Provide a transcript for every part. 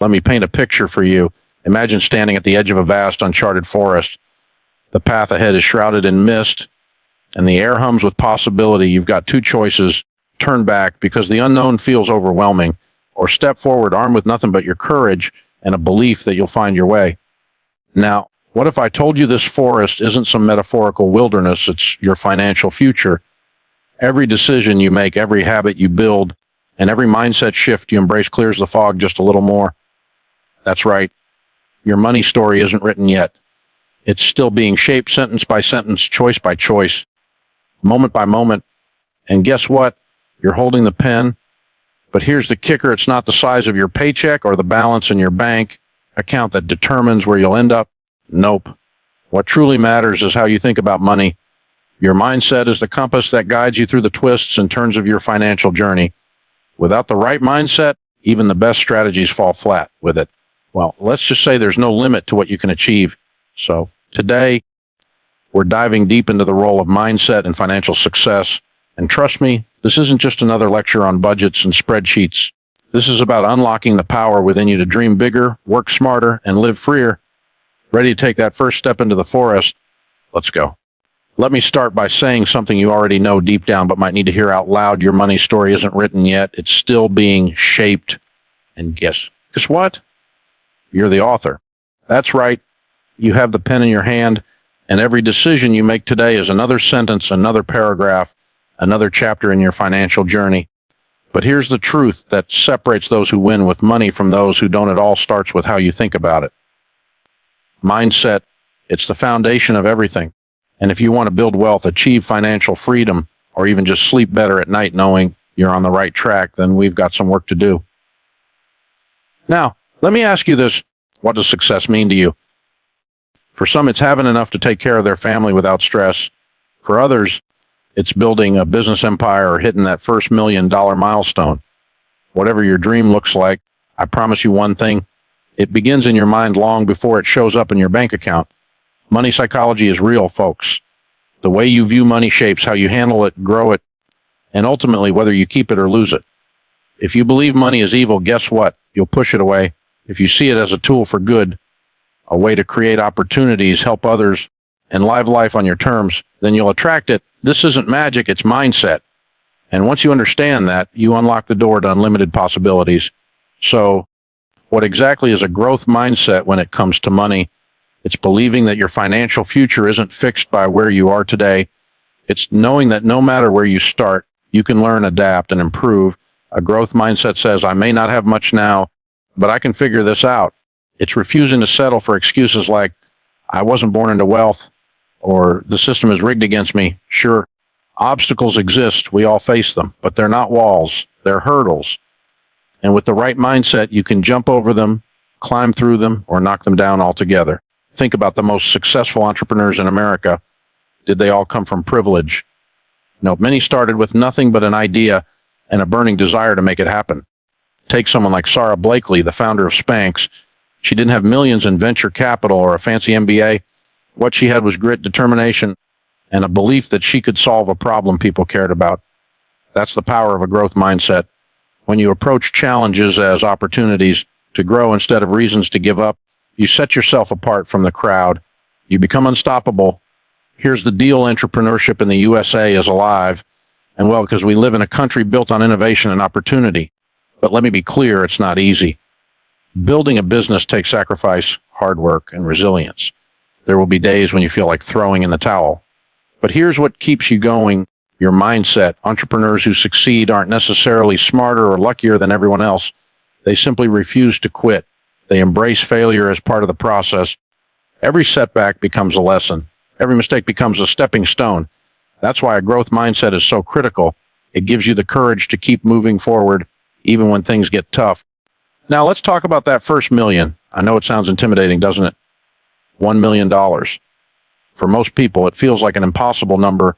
Let me paint a picture for you. Imagine standing at the edge of a vast, uncharted forest. The path ahead is shrouded in mist, and the air hums with possibility. You've got two choices. Turn back because the unknown feels overwhelming, or step forward armed with nothing but your courage and a belief that you'll find your way. Now, what if I told you this forest isn't some metaphorical wilderness, it's your financial future? Every decision you make, every habit you build, and every mindset shift you embrace clears the fog just a little more. That's right. Your money story isn't written yet. It's still being shaped sentence by sentence, choice by choice, moment by moment. And guess what? You're holding the pen. But here's the kicker. It's not the size of your paycheck or the balance in your bank account that determines where you'll end up. Nope. What truly matters is how you think about money. Your mindset is the compass that guides you through the twists and turns of your financial journey. Without the right mindset, even the best strategies fall flat with it. Well, let's just say there's no limit to what you can achieve. So today, we're diving deep into the role of mindset and financial success. And trust me, this isn't just another lecture on budgets and spreadsheets. This is about unlocking the power within you to dream bigger, work smarter, and live freer. Ready to take that first step into the forest? Let's go. Let me start by saying something you already know deep down but might need to hear out loud. Your money story isn't written yet. It's still being shaped. And guess what? You're the author. That's right. You have the pen in your hand, and every decision you make today is another sentence, another paragraph, another chapter in your financial journey. But here's the truth that separates those who win with money from those who don't. It all starts with how you think about it. Mindset, it's the foundation of everything. And if you want to build wealth, achieve financial freedom, or even just sleep better at night knowing you're on the right track, then we've got some work to do. Now, let me ask you this. What does success mean to you? For some, it's having enough to take care of their family without stress. For others, it's building a business empire or hitting that first $1 million milestone. Whatever your dream looks like, I promise you one thing. It begins in your mind long before it shows up in your bank account. Money psychology is real, folks. The way you view money shapes how you handle it, grow it, and ultimately whether you keep it or lose it. If you believe money is evil, guess what? You'll push it away. If you see it as a tool for good, a way to create opportunities, help others, and live life on your terms, then you'll attract it. This isn't magic, it's mindset. And once you understand that, you unlock the door to unlimited possibilities. So, what exactly is a growth mindset when it comes to money? It's believing that your financial future isn't fixed by where you are today. It's knowing that no matter where you start, you can learn, adapt, and improve. A growth mindset says, I may not have much now, but I can figure this out. It's refusing to settle for excuses like, I wasn't born into wealth, or the system is rigged against me. Sure, obstacles exist. We all face them, but they're not walls. They're hurdles. And with the right mindset, you can jump over them, climb through them, or knock them down altogether. Think about the most successful entrepreneurs in America. Did they all come from privilege? No, many started with nothing but an idea and a burning desire to make it happen. Take someone like Sarah Blakely, the founder of Spanx. She didn't have millions in venture capital or a fancy MBA. What she had was grit, determination, and a belief that she could solve a problem people cared about. That's the power of a growth mindset. When you approach challenges as opportunities to grow instead of reasons to give up, you set yourself apart from the crowd. You become unstoppable. Here's the deal. Entrepreneurship in the USA is alive. And well, because we live in a country built on innovation and opportunity. But let me be clear, it's not easy. Building a business takes sacrifice, hard work, and resilience. There will be days when you feel like throwing in the towel. But here's what keeps you going, your mindset. Entrepreneurs who succeed aren't necessarily smarter or luckier than everyone else. They simply refuse to quit. They embrace failure as part of the process. Every setback becomes a lesson. Every mistake becomes a stepping stone. That's why a growth mindset is so critical. It gives you the courage to keep moving forward, even when things get tough. Now, let's talk about that first million. I know it sounds intimidating, doesn't it? $1 million. For most people, it feels like an impossible number.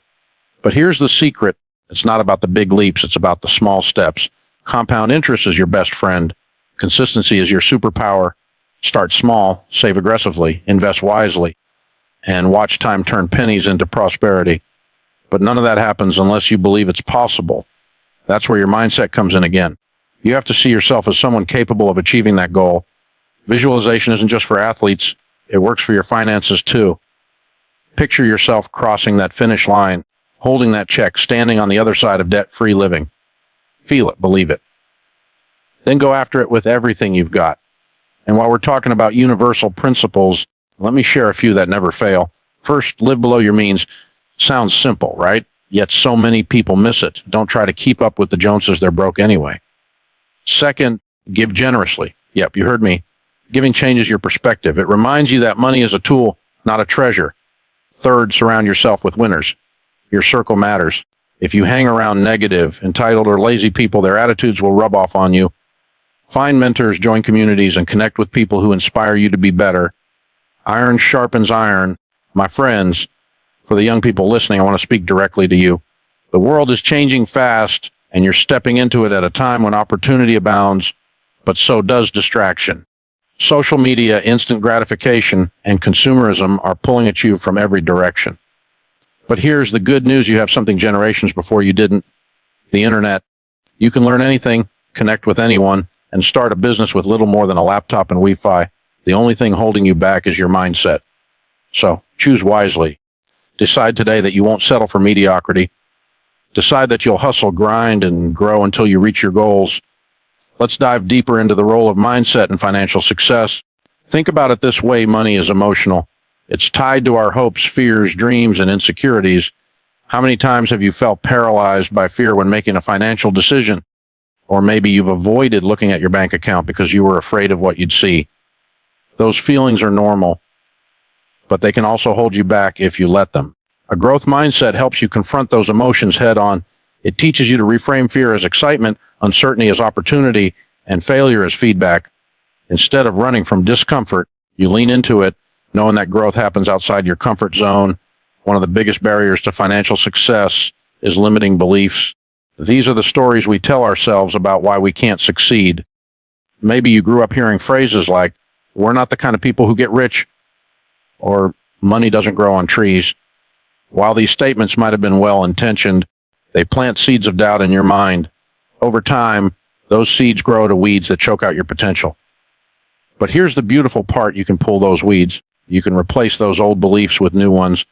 But here's the secret. It's not about the big leaps. It's about the small steps. Compound interest is your best friend. Consistency is your superpower. Start small, save aggressively, invest wisely, and watch time turn pennies into prosperity. But none of that happens unless you believe it's possible. That's where your mindset comes in again. You have to see yourself as someone capable of achieving that goal. Visualization isn't just for athletes. It works for your finances too. Picture yourself crossing that finish line, holding that check, standing on the other side of debt-free living. Feel it, believe it. Then go after it with everything you've got. And while we're talking about universal principles, let me share a few that never fail. First, live below your means. Sounds simple, right? Yet so many people miss it. Don't try to keep up with the Joneses. They're broke anyway. Second, give generously. Yep, you heard me. Giving changes your perspective. It reminds you that money is a tool, not a treasure. Third, surround yourself with winners. Your circle matters. If you hang around negative, entitled, or lazy people, their attitudes will rub off on you. Find mentors, join communities, and connect with people who inspire you to be better. Iron sharpens iron. My friends, for the young people listening, I want to speak directly to you. The world is changing fast, and you're stepping into it at a time when opportunity abounds, but so does distraction. Social media, instant gratification, and consumerism are pulling at you from every direction. But here's the good news. You have something generations before you didn't. The internet. You can learn anything, connect with anyone, and start a business with little more than a laptop and Wi-Fi. The only thing holding you back is your mindset. So choose wisely. Decide today that you won't settle for mediocrity. Decide that you'll hustle, grind, and grow until you reach your goals. Let's dive deeper into the role of mindset in financial success. Think about it this way. Money is emotional. It's tied to our hopes, fears, dreams, and insecurities. How many times have you felt paralyzed by fear when making a financial decision? Or maybe you've avoided looking at your bank account because you were afraid of what you'd see. Those feelings are normal, but they can also hold you back if you let them. A growth mindset helps you confront those emotions head on. It teaches you to reframe fear as excitement, uncertainty as opportunity, and failure as feedback. Instead of running from discomfort, you lean into it, knowing that growth happens outside your comfort zone. One of the biggest barriers to financial success is limiting beliefs. These are the stories we tell ourselves about why we can't succeed. Maybe you grew up hearing phrases like, "We're not the kind of people who get rich," or "Money doesn't grow on trees." While these statements might have been well-intentioned, they plant seeds of doubt in your mind. Over time, those seeds grow to weeds that choke out your potential. But here's the beautiful part. You can pull those weeds. You can replace those old beliefs with new ones.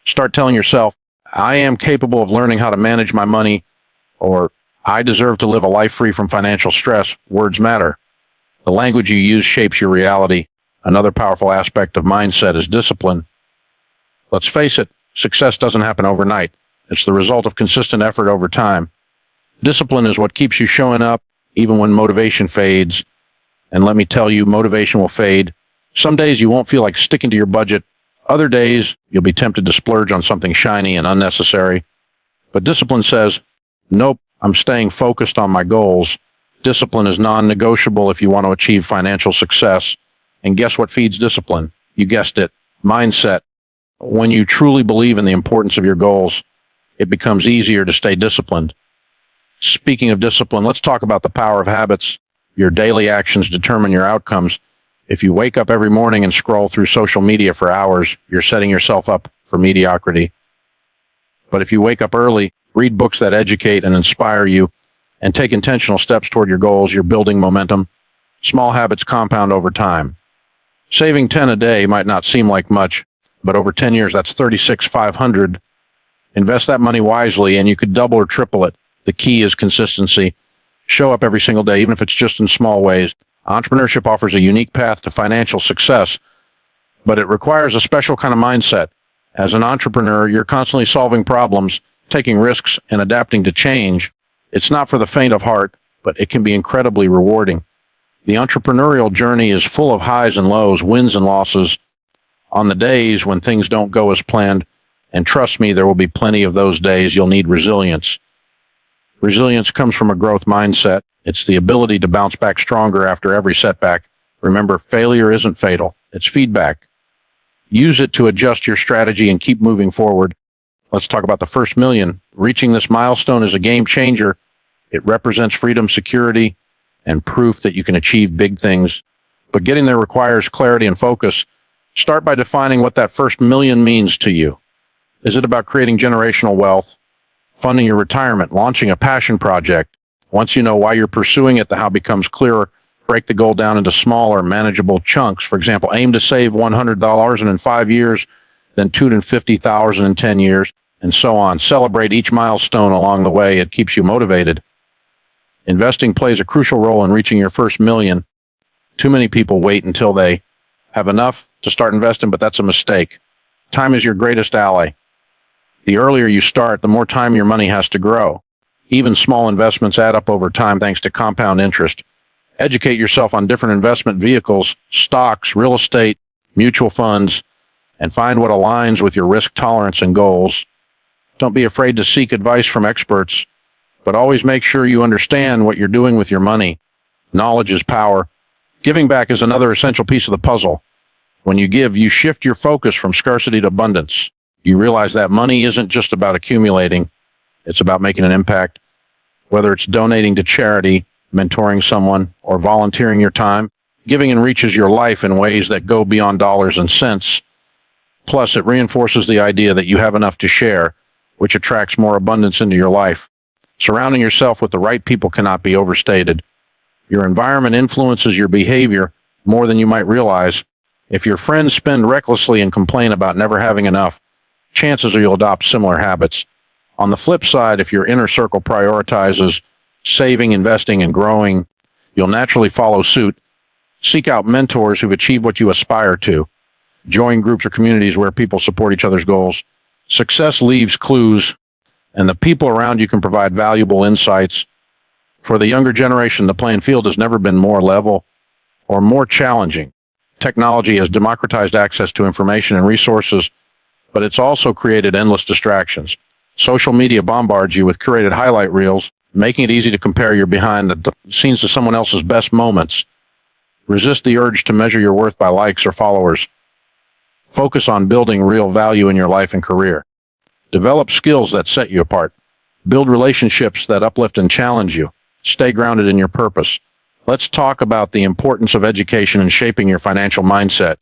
Start telling yourself, "I am capable of learning how to manage my money," or "I deserve to live a life free from financial stress." Words matter. The language you use shapes your reality. Another powerful aspect of mindset is discipline. Let's face it, success doesn't happen overnight. It's the result of consistent effort over time. Discipline is what keeps you showing up even when motivation fades. And let me tell you, motivation will fade. Some days you won't feel like sticking to your budget. Other days you'll be tempted to splurge on something shiny and unnecessary. But discipline says, "Nope, I'm staying focused on my goals." Discipline is non-negotiable if you want to achieve financial success. And guess what feeds discipline? You guessed it, mindset. When you truly believe in the importance of your goals, it becomes easier to stay disciplined. Speaking of discipline, let's talk about the power of habits. Your daily actions determine your outcomes. If you wake up every morning and scroll through social media for hours, you're setting yourself up for mediocrity. But if you wake up early, read books that educate and inspire you, and take intentional steps toward your goals, you're building momentum. Small habits compound over time. Saving 10 a day might not seem like much, but over 10 years, that's 36,500. Invest that money wisely, and you could double or triple it. The key is consistency. Show up every single day, even if it's just in small ways. Entrepreneurship offers a unique path to financial success, but it requires a special kind of mindset. As an entrepreneur, you're constantly solving problems, taking risks, and adapting to change. It's not for the faint of heart, but it can be incredibly rewarding. The entrepreneurial journey is full of highs and lows, wins and losses. On the days when things don't go as planned, and trust me, there will be plenty of those days, you'll need resilience. Resilience comes from a growth mindset. It's the ability to bounce back stronger after every setback. Remember, failure isn't fatal. It's feedback. Use it to adjust your strategy and keep moving forward. Let's talk about the first million. Reaching this milestone is a game changer. It represents freedom, security, and proof that you can achieve big things. But getting there requires clarity and focus. Start by defining what that first million means to you. Is it about creating generational wealth, funding your retirement, launching a passion project? Once you know why you're pursuing it, the how becomes clearer. Break the goal down into smaller, manageable chunks. For example, aim to save $100 in 5 years, then $250,000 in 10 years, and so on. Celebrate each milestone along the way. It keeps you motivated. Investing plays a crucial role in reaching your first million. Too many people wait until they have enough to start investing, but that's a mistake. Time is your greatest ally. The earlier you start, the more time your money has to grow. Even small investments add up over time thanks to compound interest. Educate yourself on different investment vehicles, stocks, real estate, mutual funds, and find what aligns with your risk tolerance and goals. Don't be afraid to seek advice from experts, but always make sure you understand what you're doing with your money. Knowledge is power. Giving back is another essential piece of the puzzle. When you give, you shift your focus from scarcity to abundance. You realize that money isn't just about accumulating. It's about making an impact. Whether it's donating to charity, mentoring someone, or volunteering your time, giving enriches your life in ways that go beyond dollars and cents. Plus, it reinforces the idea that you have enough to share, which attracts more abundance into your life. Surrounding yourself with the right people cannot be overstated. Your environment influences your behavior more than you might realize. If your friends spend recklessly and complain about never having enough, chances are you'll adopt similar habits. On the flip side, if your inner circle prioritizes saving, investing, and growing, you'll naturally follow suit. Seek out mentors who've achieved what you aspire to. Join groups or communities where people support each other's goals. Success leaves clues, and the people around you can provide valuable insights. For the younger generation, the playing field has never been more level or more challenging. Technology has democratized access to information and resources, but it's also created endless distractions. Social media bombards you with curated highlight reels, making it easy to compare your behind the scenes to someone else's best moments. Resist the urge to measure your worth by likes or followers. Focus on building real value in your life and career. Develop skills that set you apart. Build relationships that uplift and challenge you. Stay grounded in your purpose. Let's talk about the importance of education in shaping your financial mindset.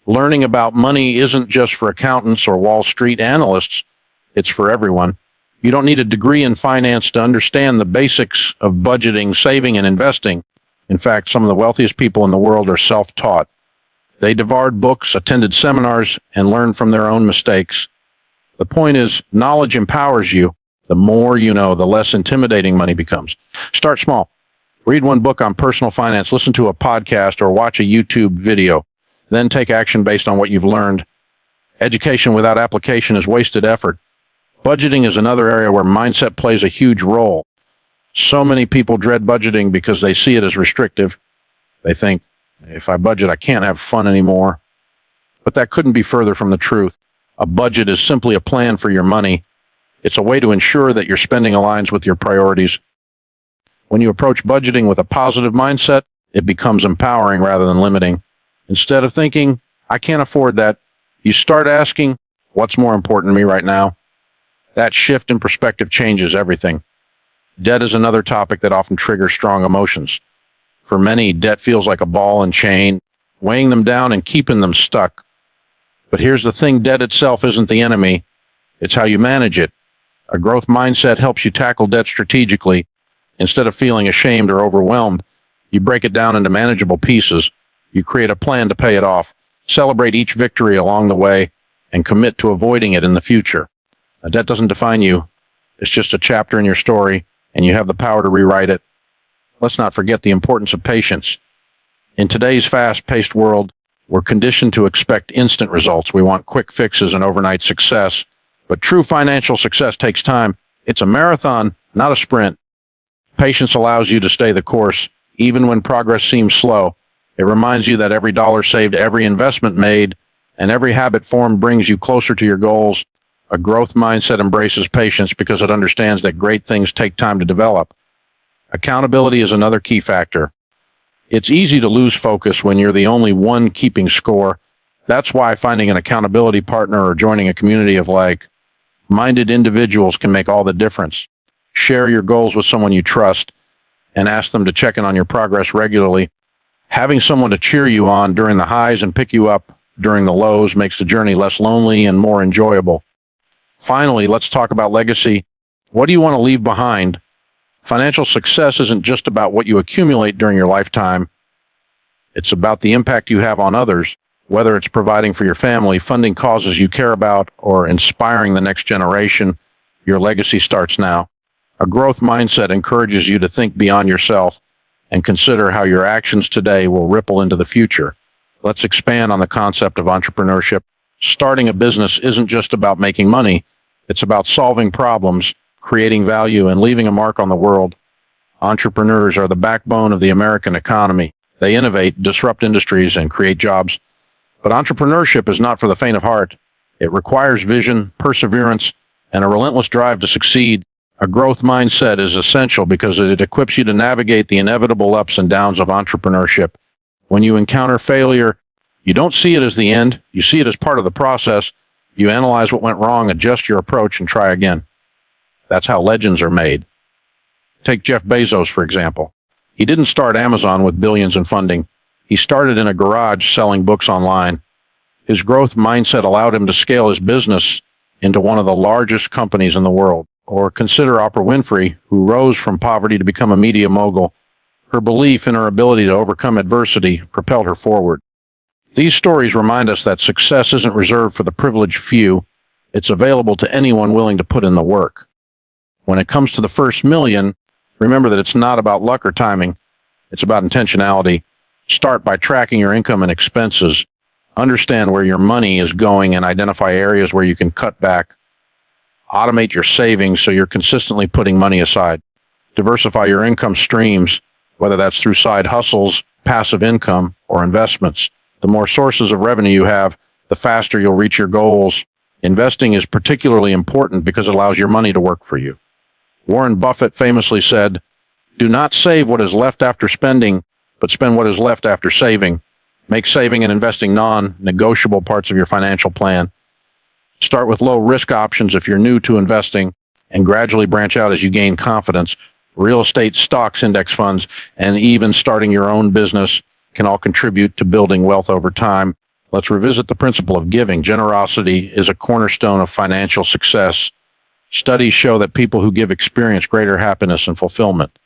Learning about money isn't just for accountants or Wall Street analysts. It's for everyone. You don't need a degree in finance to understand the basics of budgeting, saving, and investing. In fact, some of the wealthiest people in the world are self-taught. They devoured books, attended seminars, and learned from their own mistakes. The point is, knowledge empowers you. The more you know, the less intimidating money becomes. Start small. Read one book on personal finance, listen to a podcast, or watch a YouTube video. Then take action based on what you've learned. Education without application is wasted effort. Budgeting is another area where mindset plays a huge role. So many people dread budgeting because they see it as restrictive. They think, if I budget, I can't have fun anymore. But that couldn't be further from the truth. A budget is simply a plan for your money. It's a way to ensure that your spending aligns with your priorities. When you approach budgeting with a positive mindset, it becomes empowering rather than limiting. Instead of thinking, I can't afford that, you start asking, what's more important to me right now? That shift in perspective changes everything. Debt is another topic that often triggers strong emotions. For many, debt feels like a ball and chain, weighing them down and keeping them stuck. But here's the thing, debt itself isn't the enemy. It's how you manage it. A growth mindset helps you tackle debt strategically. Instead of feeling ashamed or overwhelmed, you break it down into manageable pieces. You create a plan to pay it off. Celebrate each victory along the way and commit to avoiding it in the future. A debt doesn't define you. It's just a chapter in your story, and you have the power to rewrite it. Let's not forget the importance of patience. In today's fast-paced world, we're conditioned to expect instant results. We want quick fixes and overnight success. But true financial success takes time. It's a marathon, not a sprint. Patience allows you to stay the course, even when progress seems slow. It reminds you that every dollar saved, every investment made, and every habit formed brings you closer to your goals. A growth mindset embraces patience because it understands that great things take time to develop. Accountability is another key factor. It's easy to lose focus when you're the only one keeping score. That's why finding an accountability partner or joining a community of like-minded individuals can make all the difference. Share your goals with someone you trust and ask them to check in on your progress regularly. Having someone to cheer you on during the highs and pick you up during the lows makes the journey less lonely and more enjoyable. Finally, let's talk about legacy. What do you want to leave behind? Financial success isn't just about what you accumulate during your lifetime. It's about the impact you have on others, whether it's providing for your family, funding causes you care about, or inspiring the next generation. Your legacy starts now. A growth mindset encourages you to think beyond yourself and consider how your actions today will ripple into the future. Let's expand on the concept of entrepreneurship. Starting a business isn't just about making money. It's about solving problems, creating value, and leaving a mark on the world. Entrepreneurs are the backbone of the American economy. They innovate, disrupt industries, and create jobs. But entrepreneurship is not for the faint of heart. It requires vision, perseverance, and a relentless drive to succeed. A growth mindset is essential because it equips you to navigate the inevitable ups and downs of entrepreneurship. When you encounter failure, you don't see it as the end. You see it as part of the process. You analyze what went wrong, adjust your approach, and try again. That's how legends are made. Take Jeff Bezos, for example. He didn't start Amazon with billions in funding. He started in a garage selling books online. His growth mindset allowed him to scale his business into one of the largest companies in the world. Or consider Oprah Winfrey, who rose from poverty to become a media mogul. Her belief in her ability to overcome adversity propelled her forward. These stories remind us that success isn't reserved for the privileged few. It's available to anyone willing to put in the work. When it comes to the first million, remember that it's not about luck or timing. It's about intentionality. Start by tracking your income and expenses. Understand where your money is going and identify areas where you can cut back. Automate your savings so you're consistently putting money aside. Diversify your income streams, whether that's through side hustles, passive income, or investments. The more sources of revenue you have, the faster you'll reach your goals. Investing is particularly important because it allows your money to work for you. Warren Buffett famously said, "Do not save what is left after spending, but spend what is left after saving." Make saving and investing non-negotiable parts of your financial plan. Start with low-risk options if you're new to investing, and gradually branch out as you gain confidence. Real estate, stocks, index funds, and even starting your own business can all contribute to building wealth over time. Let's revisit the principle of giving. Generosity is a cornerstone of financial success. Studies show that people who give experience greater happiness and fulfillment.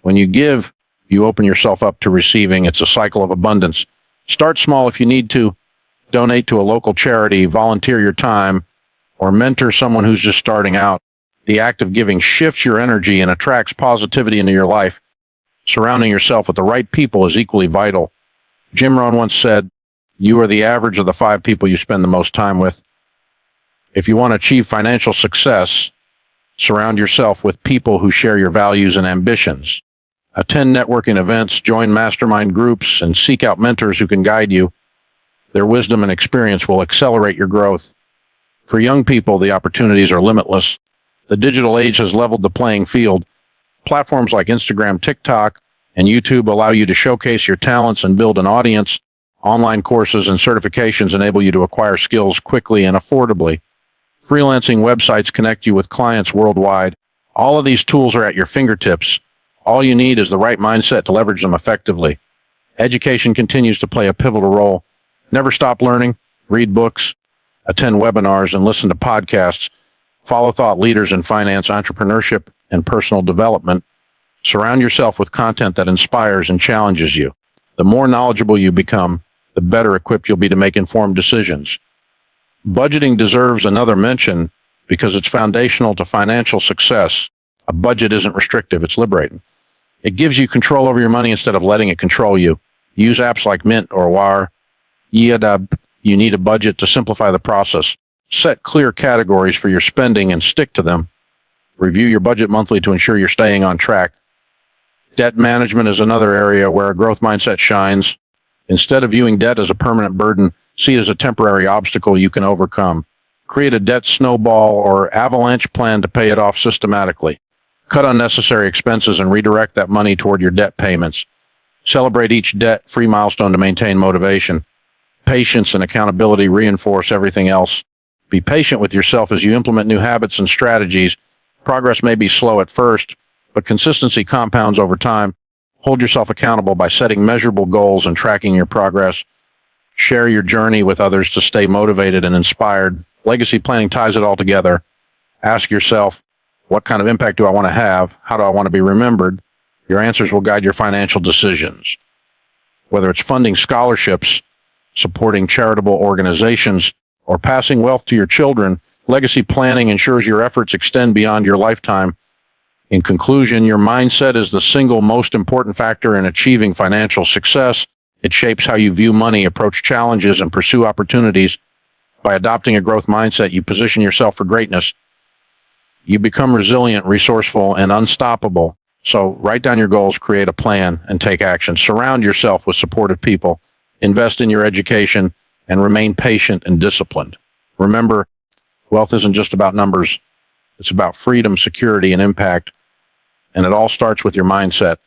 When you give, you open yourself up to receiving. It's a cycle of abundance. Start small if you need to. Donate to a local charity, volunteer your time, or mentor someone who's just starting out. The act of giving shifts your energy and attracts positivity into your life. Surrounding yourself with the right people is equally vital. Jim Rohn once said, "You are the average of the 5 people you spend the most time with." If you want to achieve financial success, surround yourself with people who share your values and ambitions. Attend networking events, join mastermind groups, and seek out mentors who can guide you. Their wisdom and experience will accelerate your growth. For young people, the opportunities are limitless. The digital age has leveled the playing field. Platforms like Instagram, TikTok, and YouTube allow you to showcase your talents and build an audience. Online courses and certifications enable you to acquire skills quickly and affordably. Freelancing websites connect you with clients worldwide. All of these tools are at your fingertips. All you need is the right mindset to leverage them effectively. Education continues to play a pivotal role. Never stop learning. Read books, attend webinars, and listen to podcasts. Follow thought leaders in finance, entrepreneurship, and personal development. Surround yourself with content that inspires and challenges you. The more knowledgeable you become, the better equipped you'll be to make informed decisions. Budgeting deserves another mention because it's foundational to financial success. A budget isn't restrictive, it's liberating. It gives you control over your money instead of letting it control you. Use apps like Mint or Wire. You need a budget to simplify the process. Set clear categories for your spending and stick to them. Review your budget monthly to ensure you're staying on track. Debt management is another area where a growth mindset shines. Instead of viewing debt as a permanent burden, see it as a temporary obstacle you can overcome. Create a debt snowball or avalanche plan to pay it off systematically. Cut unnecessary expenses and redirect that money toward your debt payments. Celebrate each debt-free milestone to maintain motivation. Patience and accountability reinforce everything else. Be patient with yourself as you implement new habits and strategies. Progress may be slow at first, but consistency compounds over time. Hold yourself accountable by setting measurable goals and tracking your progress. Share your journey with others to stay motivated and inspired. Legacy planning ties it all together. Ask yourself, what kind of impact do I want to have? How do I want to be remembered? Your answers will guide your financial decisions. Whether it's funding scholarships, supporting charitable organizations, or passing wealth to your children, legacy planning ensures your efforts extend beyond your lifetime. In conclusion, your mindset is the single most important factor in achieving financial success. It shapes how you view money, approach challenges, and pursue opportunities. By adopting a growth mindset, you position yourself for greatness. You become resilient, resourceful, and unstoppable. So write down your goals, create a plan, and take action. Surround yourself with supportive people. Invest in your education, and remain patient and disciplined. Remember, wealth isn't just about numbers. It's about freedom, security, and impact. And it all starts with your mindset.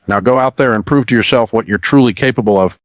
Now go out there and prove to yourself what you're truly capable of.